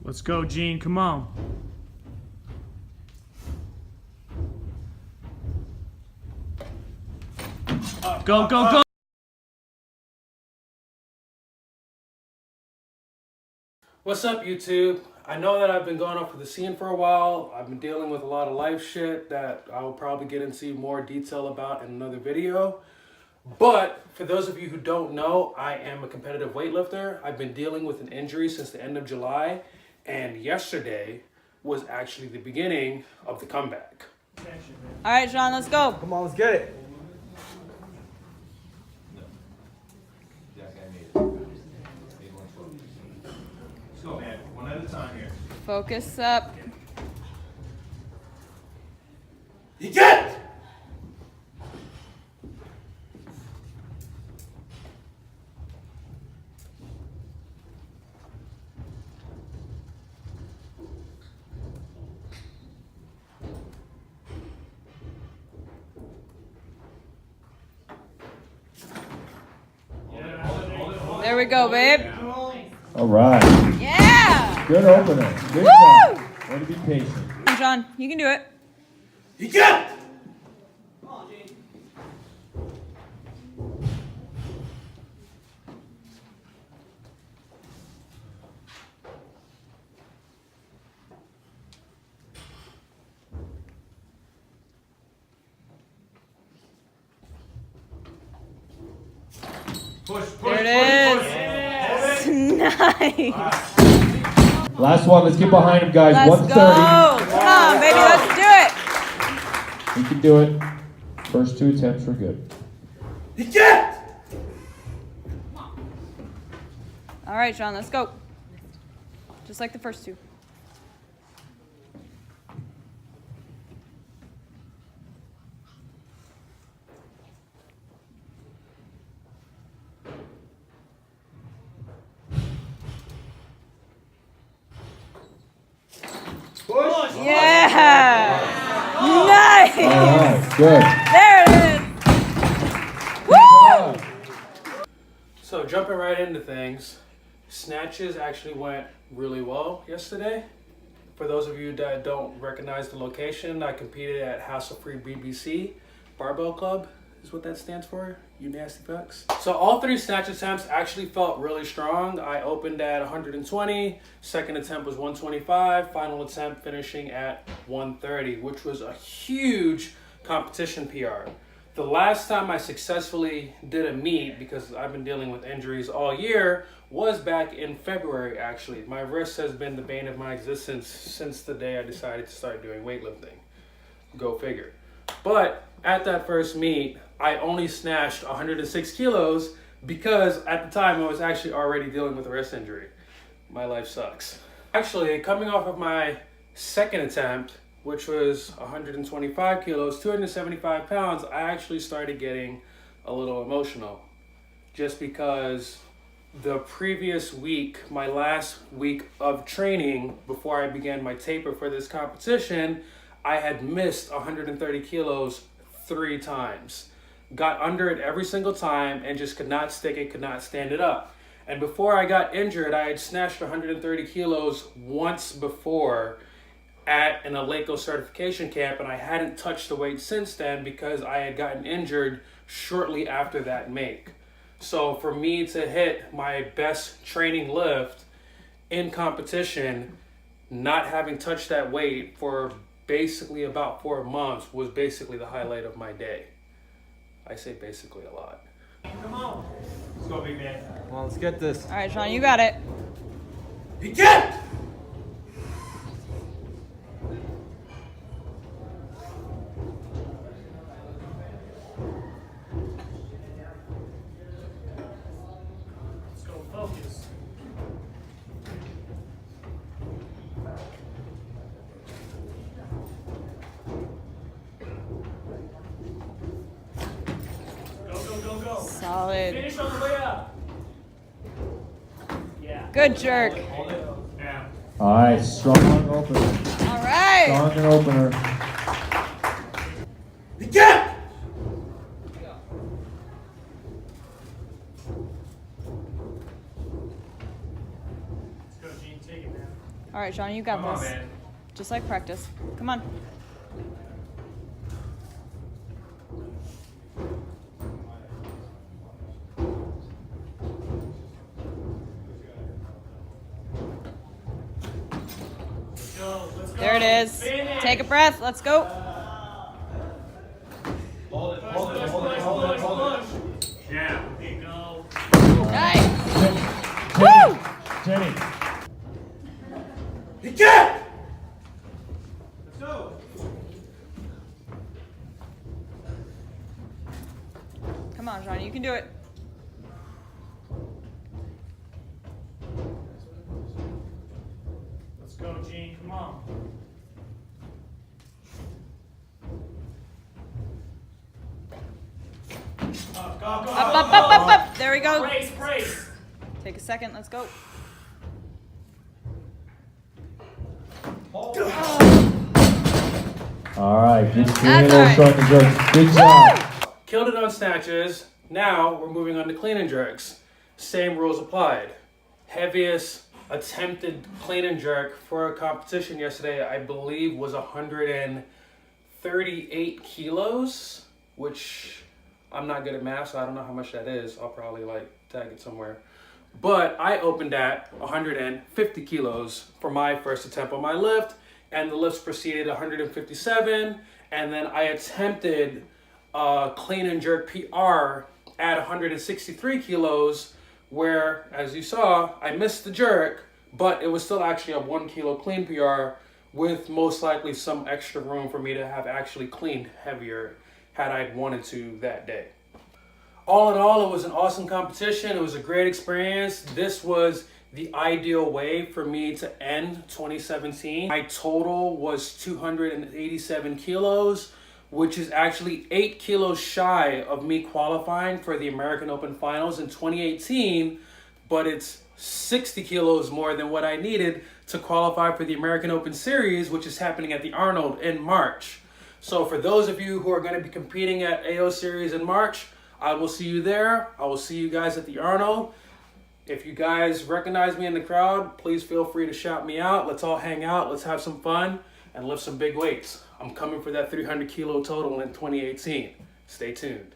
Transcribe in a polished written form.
Let's go, Gene. Come on. Go, go, go. What's up, YouTube? I know that I've been going off of the scene for a while. I've been dealing with a lot of life shit that I will probably get into more detail about in another video. But for those of you who don't know, I am a competitive weightlifter. I've been dealing with an injury since the end of July, and yesterday was actually the beginning of the comeback. All right, Sean, let's go. Come on, let's get it. Let's go, man. One at a time here. Focus up. You get it! There we go, babe. All right. Yeah. Good opener. Good Woo! job. Way to be patient. Come on, Sean, you can do it. You get it! There it is. Nice. Last one. Let's get behind him, guys. Let's 130. go. Come on, baby, let's do it. You can do it. First 2 attempts were good. You get it! All right, Sean, let's go. Just like the first two. Push. Yeah. Nice. All right. Good. There it is. Woo! So jumping right into things, snatches actually went really well yesterday. For those of you that don't recognize the location, I competed at Hassle-Free BBC Barbell Club is what that stands for, you nasty fucks. So all 3 snatch attempts actually felt really strong. I opened at 120, second attempt was 125, final attempt finishing at 130, which was a huge competition PR. The last time I successfully did a meet, because I've been dealing with injuries all year, was back in February actually. My wrist has been the bane of my existence since the day I decided to start doing weightlifting. Go figure. But at that first meet, I only snatched 106 kilos because at the time I was actually already dealing with a wrist injury. My life sucks. Actually, coming off of my second attempt, which was 125 kilos, 275 pounds, I actually started getting a little emotional. Just because the previous week, my last week of training before I began my taper for this competition, I had missed 130 kilos 3 times. Got under it every single time and just could not stick it, could not stand it up. And before I got injured, I had snatched 130 kilos once before at an Aleco certification camp, and I hadn't touched the weight since then because I had gotten injured shortly after that make. So for me to hit my best training lift in competition, not having touched that weight for basically about 4 months was basically the highlight of my day. I say basically a lot. Come on. Let's go, big man. Come on, let's get this. All right, Sean, you got it. You get it! Let's go, focus. Go, go, go, go. Solid. Finish on the way up. Yeah. Good jerk. Hold it. Yeah. All right. Strong opener. All right. Strong and opener. You get it! All right, Sean, you got Come on, this. man. Just like practice. Come on. Let's go. Let's go. There it is. Finish. Take a breath. Let's go. Push, push, push, push, push. Yeah. There you go. Nice. Woo! Jenny. You get! Let's go. Come on, Sean, you can do it. Let's go, Gene. Come on. Up, go, go. Up. There we go. Brace, brace. Take a second. Let's go. All right, just doing That's those all right. short and jerks. Good job. Killed it on snatches. Now we're moving on to clean and jerks. Same rules applied. Heaviest attempted clean and jerk for a competition yesterday, I believe, was 138 kilos, which I'm not good at math, so I don't know how much that is. I'll probably tag it somewhere. But I opened at 150 kilos for my first attempt on my lift, and the lifts proceeded 157, and then I attempted clean and jerk PR at 163 kilos, where, as you saw, I missed the jerk, but it was still actually a 1 kilo clean PR with most likely some extra room for me to have actually cleaned heavier had I wanted to that day. All in all, it was an awesome competition. It was a great experience. This was the ideal way for me to end 2017. My total was 287 kilos, which is actually 8 kilos shy of me qualifying for the American Open Finals in 2018, but it's 60 kilos more than what I needed to qualify for the American Open Series, which is happening at the Arnold in March. So for those of you who are going to be competing at AO Series in March, I will see you there. I will see you guys at the Arnold. If you guys recognize me in the crowd, please feel free to shout me out. Let's all hang out. Let's have some fun and lift some big weights. I'm coming for that 300 kilo total in 2018. Stay tuned.